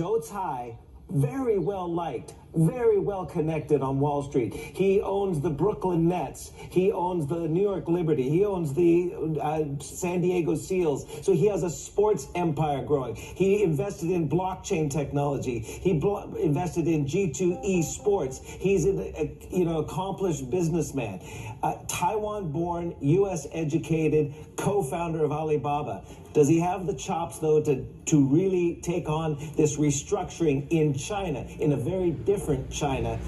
Kong Tsai, very well liked, very well connected on Wall Street. He owns the Brooklyn Nets. He owns the New York Liberty. He owns the San Diego Seals. So he has a sports empire growing. He invested in blockchain technology. He invested in G2E sports. He's an accomplished businessman. Taiwan-born, U.S. educated, co-founder of Alibaba. Does he have the chops, though, to really take on this restructuring in China, in a very different China,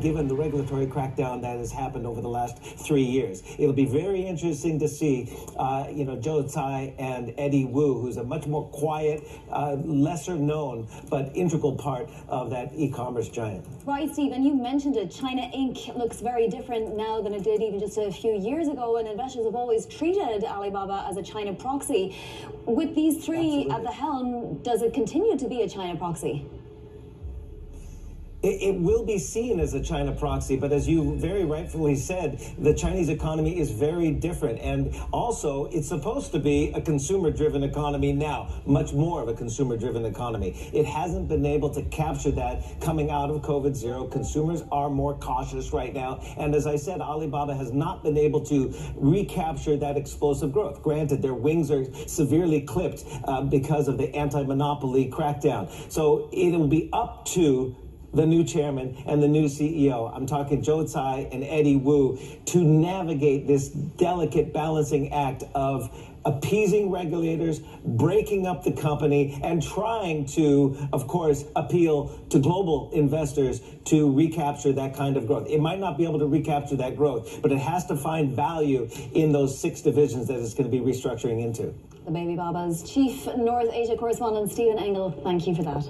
given the regulatory crackdown that has happened over the last 3 years? It'll be very interesting to see, Kong Tsai and Eddie Wu, who's a much more quiet, lesser known, but integral part of that e-commerce giant. Right, Steve, and you mentioned it. China Inc. looks very different now than it did even just a few years ago, and investors have always treated Alibaba as a China proxy. With these three at the helm, does it continue to be a China proxy? It will be seen as a China proxy, but as you very rightfully said, the Chinese economy is very different. And also, it's supposed to be a consumer-driven economy now, much more of a consumer-driven economy. It hasn't been able to capture that coming out of COVID-0. Consumers are more cautious right now. And as I said, Alibaba has not been able to recapture that explosive growth. Granted, their wings are severely clipped because of the anti-monopoly crackdown. So it'll be up to the new chairman and the new CEO, I'm talking Kong Tsai and Eddie Wu, to navigate this delicate balancing act of appeasing regulators, breaking up the company, and trying to, of course, appeal to global investors to recapture that kind of growth. It might not be able to recapture that growth, but it has to find value in those 6 divisions that it's going to be restructuring into. The Baby Baba's Chief North Asia Correspondent Stephen Engel, thank you for that.